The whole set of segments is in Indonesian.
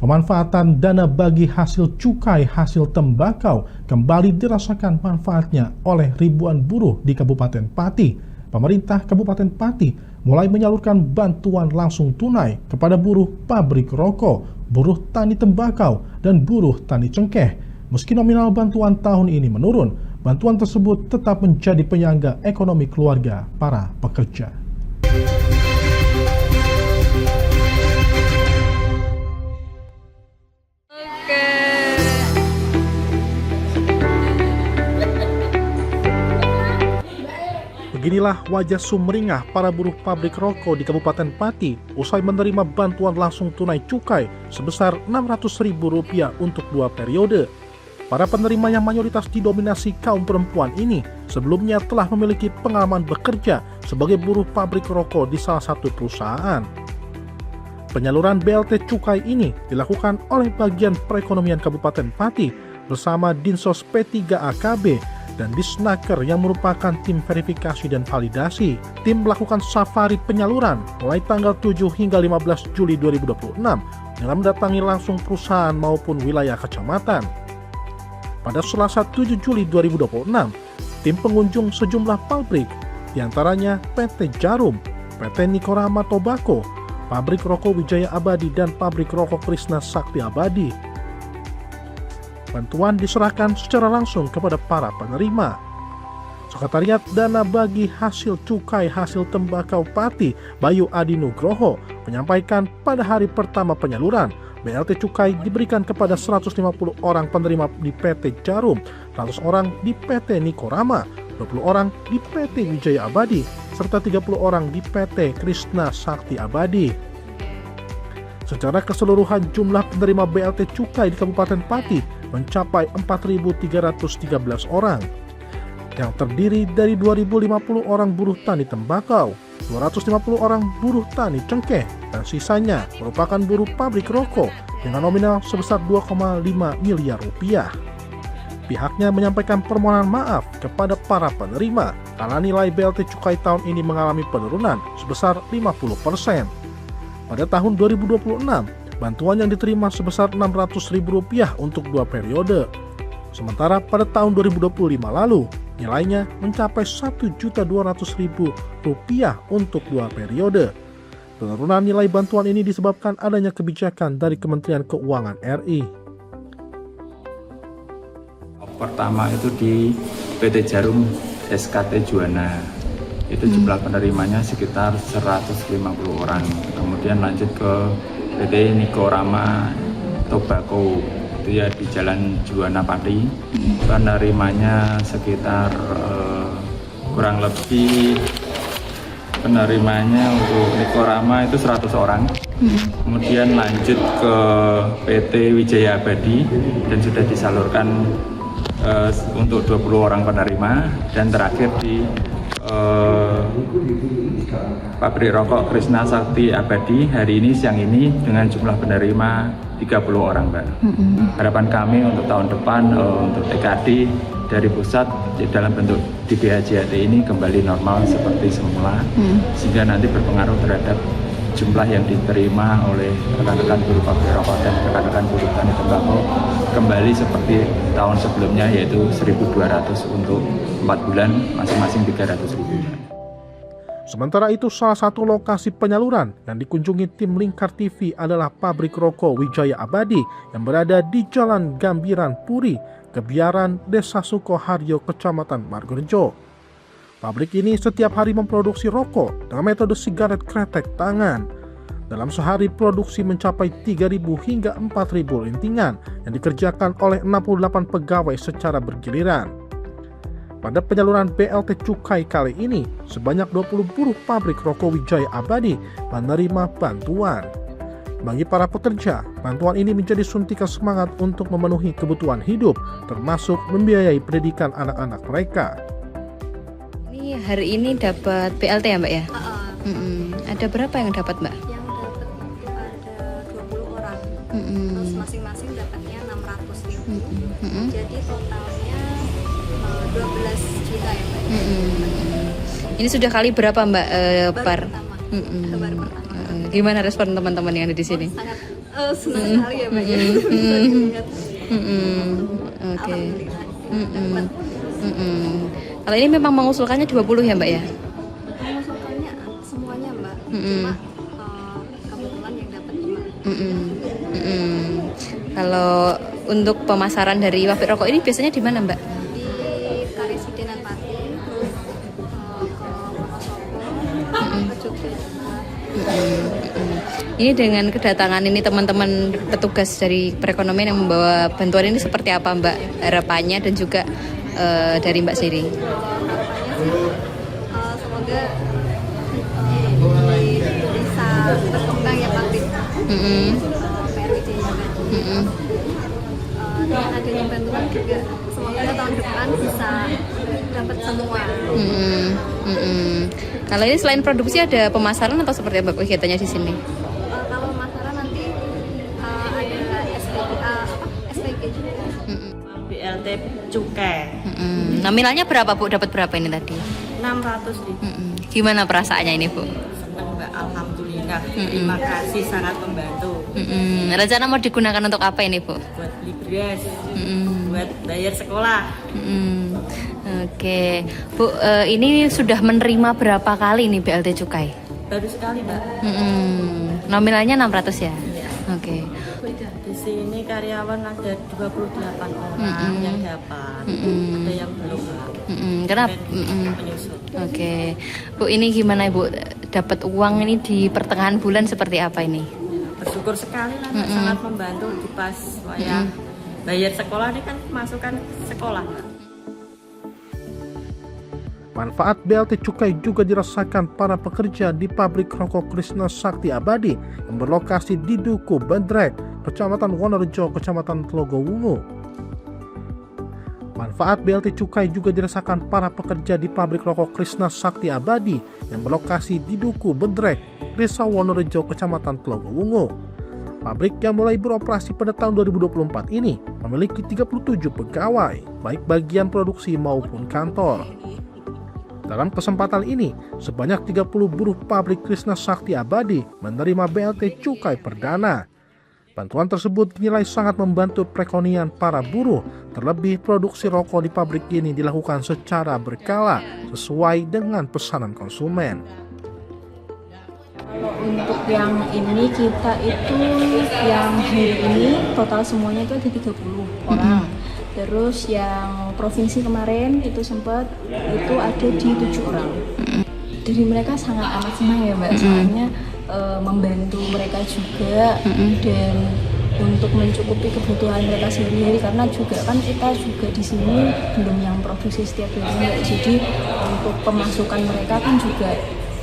Pemanfaatan dana bagi hasil cukai hasil tembakau kembali dirasakan manfaatnya oleh ribuan buruh di Kabupaten Pati. Pemerintah Kabupaten Pati mulai menyalurkan bantuan langsung tunai kepada buruh pabrik rokok, buruh tani tembakau, dan buruh tani cengkeh. Meski nominal bantuan tahun ini menurun, bantuan tersebut tetap menjadi penyangga ekonomi keluarga para pekerja. Beginilah wajah sumringah para buruh pabrik rokok di Kabupaten Pati usai menerima bantuan langsung tunai cukai sebesar Rp600.000 untuk 2 periode. Para penerima yang mayoritas didominasi kaum perempuan ini sebelumnya telah memiliki pengalaman bekerja sebagai buruh pabrik rokok di salah satu perusahaan. Penyaluran BLT cukai ini dilakukan oleh bagian perekonomian Kabupaten Pati bersama Dinsos P3AKB dan Disnaker yang merupakan tim verifikasi dan validasi. Tim melakukan safari penyaluran mulai tanggal 7 hingga 15 Juli 2026 dengan mendatangi langsung perusahaan maupun wilayah kecamatan. Pada Selasa 7 Juli 2026, tim pengunjung sejumlah pabrik, diantaranya PT Jarum, PT Nikorama Tobacco, Pabrik Rokok Wijaya Abadi, dan Pabrik Rokok Krishna Sakti Abadi. Bantuan diserahkan secara langsung kepada para penerima. Sekretariat Dana Bagi Hasil Cukai Hasil Tembakau Pati, Bayu Adi Nugroho, menyampaikan pada hari pertama penyaluran, BLT cukai diberikan kepada 150 orang penerima di PT Jarum, 100 orang di PT Nikorama, 20 orang di PT Wijaya Abadi, serta 30 orang di PT Krishna Sakti Abadi. Secara keseluruhan jumlah penerima BLT cukai di Kabupaten Pati mencapai 4.313 orang, yang terdiri dari 2.050 orang buruh tani tembakau, 250 orang buruh tani cengkeh, dan sisanya merupakan buruh pabrik rokok dengan nominal sebesar Rp2,5 miliar. Pihaknya menyampaikan permohonan maaf kepada para penerima karena nilai BLT cukai tahun ini mengalami penurunan sebesar 50%. Pada tahun 2026, bantuan yang diterima sebesar Rp600.000 untuk 2 periode. Sementara pada tahun 2025 lalu, nilainya mencapai Rp1.200.000 untuk 2 periode. Penurunan nilai bantuan ini disebabkan adanya kebijakan dari Kementerian Keuangan RI. Pertama itu di PT Jarum SKT Juwana. Itu jumlah penerimanya sekitar 150 orang. Kemudian lanjut ke PT Nikorama Tobacco, itu ya di Jalan Juwana Pati. Penerimanya sekitar kurang lebih, penerimanya untuk Nikorama itu 100 orang. Kemudian lanjut ke PT Wijaya Abadi dan sudah disalurkan untuk 20 orang penerima, dan terakhir di Pabrik Rokok Krishna Sakti Abadi hari ini, siang ini, dengan jumlah penerima 30 orang, Mbak. Harapan kami untuk tahun depan untuk TKD dari pusat dalam bentuk DBHJAT ini kembali normal seperti semula, sehingga nanti berpengaruh terhadap jumlah yang diterima oleh rekan-rekan buruh pabrik rokok dan rekan-rekan buruh tani tembakau kembali seperti tahun sebelumnya, yaitu 1.200 untuk 4 bulan, masing-masing 300.000. Sementara itu, salah satu lokasi penyaluran yang dikunjungi tim Lingkar TV adalah Pabrik Rokok Wijaya Abadi yang berada di Jalan Gambiran Puri, Kebiaran, Desa Sukoharjo, Kecamatan Margorejo. Pabrik ini setiap hari memproduksi rokok dengan metode sigaret kretek tangan. Dalam sehari produksi mencapai 3.000 hingga 4.000 lintingan yang dikerjakan oleh 68 pegawai secara bergiliran. Pada penyaluran BLT cukai kali ini, sebanyak 20 buruh pabrik rokok Wijaya Abadi menerima bantuan. Bagi para pekerja, bantuan ini menjadi suntikan semangat untuk memenuhi kebutuhan hidup, termasuk membiayai pendidikan anak-anak mereka. Ini hari ini dapat BLT ya, Mbak ya? Ada berapa yang dapat, Mbak? Yang dapat itu ada 20 orang. Terus masing-masing dapatnya 600.000. Jadi totalnya 12 juta ya, Mbak. Ini sudah kali berapa, Mbak? Baru pertama. Baru pertama. Gimana respon teman-teman yang ada di sini? Sangat Senang sekali ya Mbak ya. Bisa dilihat. Oke. Alhamdulillah. Kalau ini memang mengusulkannya 20 ya Mbak ya? Mengusulkannya semuanya Mbak. Cuma kebetulan yang dapat 5. Kalau untuk pemasaran dari pabrik rokok ini biasanya di mana Mbak? Di Karesidenan Pati, terus ke Wonosobo, ke Jogja juga. Ini dengan kedatangan ini teman-teman petugas dari perekonomian yang membawa bantuan ini seperti apa Mbak harapannya dan juga dari Mbak Siri? Harapannya sih semoga bisa berkembang ya pabrik PRWJ juga. Dengan adanya bantuan juga semoga tahun depan bisa dapat semua. Kalau ini selain produksi ada pemasaran atau seperti apa kegiatannya di sini? Kalau pemasaran nanti ada SPG juga. BLT cukai. Nominalnya berapa Bu? Dapat berapa ini tadi? 600.000. Gimana perasaannya ini Bu? Senang Mbak, alhamdulillah. Terima kasih, sangat membantu. Rencana mau digunakan untuk apa ini Bu? Buat beli beras, buat bayar sekolah. Oke, Bu, ini sudah menerima berapa kali nih BLT Cukai? Baru sekali Mbak. Nominalnya 600 ya? Iya. Oke. Di sini karyawan ada 28 orang yang dapat, ada yang belum Mbak. Kenapa? Menyusul. Oke, Bu, ini gimana Ibu? Dapat uang ini di pertengahan bulan seperti apa ini? Bersyukur sekali lah Mbak, sangat membantu di pas wayah bayar sekolah ini kan masukan sekolah Mbak. Manfaat BLT Cukai juga dirasakan para pekerja di pabrik rokok Krishna Sakti Abadi yang berlokasi di Duku Bedrek, Kecamatan Wonorejo, Kecamatan Telogowungu. Manfaat BLT Cukai juga dirasakan para pekerja di pabrik rokok Krishna Sakti Abadi yang berlokasi di Duku Bedrek, Desa Wonorejo, Kecamatan Telogowungu. Pabrik yang mulai beroperasi pada tahun 2024 ini memiliki 37 pegawai, baik bagian produksi maupun kantor. Dalam kesempatan ini, sebanyak 30 buruh pabrik Krishna Sakti Abadi menerima BLT Cukai perdana. Bantuan tersebut dinilai sangat membantu perekonomian para buruh, terlebih produksi rokok di pabrik ini dilakukan secara berkala sesuai dengan pesanan konsumen. Kalau untuk yang ini kita itu yang hari ini total semuanya itu ada 30 orang. Terus yang provinsi kemarin itu sempat itu ada di 7 orang. Dari mereka sangat amat senang ya Mbak, soalnya membantu mereka juga dan untuk mencukupi kebutuhan mereka sehari-hari, karena juga kan kita juga di sini belum yang produksi setiap hari, jadi untuk pemasukan mereka kan juga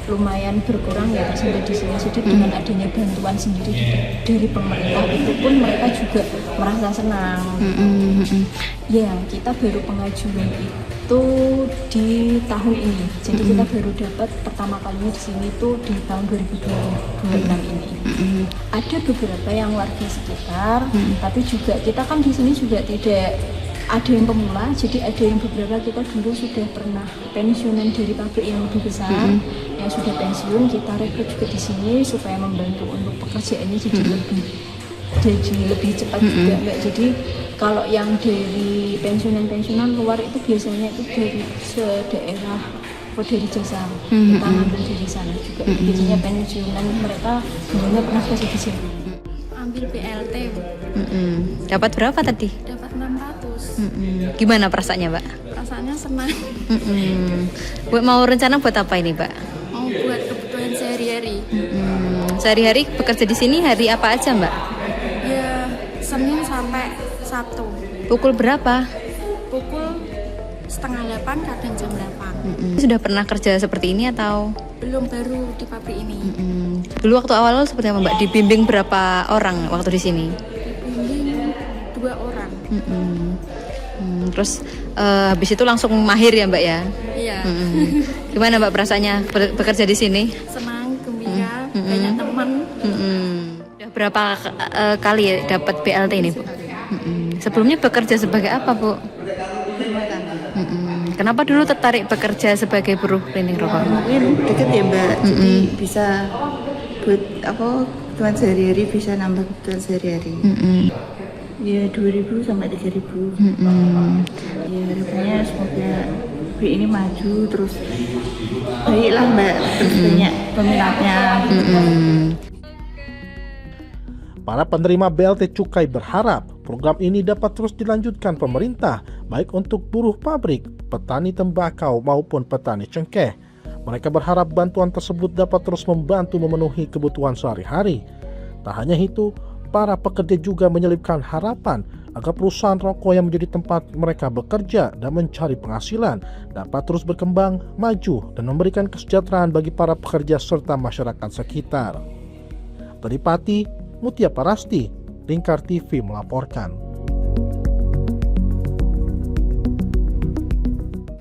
lumayan berkurang ya sampai di sini. Jadi dengan adanya bantuan sendiri dari pemerintah itu pun mereka juga merasa senang. Ya, kita baru pengajuan itu di tahun ini. Jadi kita baru dapat pertama kalinya di sini itu di tahun 2026 ini. Ada beberapa yang warga sekitar, tapi juga kita kan di sini juga tidak ada yang pemula, jadi ada yang beberapa kita dulu sudah pernah pensiunan dari pabrik yang lebih besar, yang sudah pensiun kita rekrut juga di sini supaya membantu untuk pekerjaannya jadi lebih cepat juga Mbak. Jadi kalau yang dari pensiunan luar itu biasanya itu dari daerah atau dari jasa, kita ngambil dari sana juga. Biasanya pensiunan mereka sebenarnya pernah kerja di sini. Ambil BLT Dapat berapa tadi? dapat 600. Gimana perasaannya Mbak? Rasanya senang. Bu, mau rencana buat apa ini Mbak? Mau buat kebutuhan sehari-hari. Sehari-hari bekerja di sini hari apa aja Mbak? Ya Senin sampai Sabtu. Pukul berapa? Pukul 7:30 kadang jam 8. Sudah pernah kerja seperti ini atau? Belum, baru di pabrik ini. Dulu waktu awal seperti apa Mbak? Dibimbing berapa orang waktu di sini? Bimbing 2 orang. Terus habis itu langsung mahir ya Mbak ya? Iya. Gimana Mbak perasaannya bekerja di sini? Senang, gembira, banyak teman. Udah berapa kali ya dapat BLT ini Bu? Sebelumnya bekerja sebagai apa Bu? Kenapa dulu tertarik bekerja sebagai buruh cleaning rokok? Mungkin deket ya Mbak, jadi bisa buat kebutuhan sehari-hari, bisa nambah kebutuhan sehari-hari. Ya 2.000 sampai 3.000. Ya harapannya semoga B ini maju terus baiklah Mbak, terus banyak peminatnya. Para penerima BLT Cukai berharap program ini dapat terus dilanjutkan pemerintah, baik untuk buruh pabrik, petani tembakau maupun petani cengkeh. Mereka berharap bantuan tersebut dapat terus membantu memenuhi kebutuhan sehari-hari. Tak hanya itu, para pekerja juga menyelipkan harapan agar perusahaan rokok yang menjadi tempat mereka bekerja dan mencari penghasilan dapat terus berkembang, maju, dan memberikan kesejahteraan bagi para pekerja serta masyarakat sekitar. Dari Pati, Mutia Parasti, Lingkar TV melaporkan.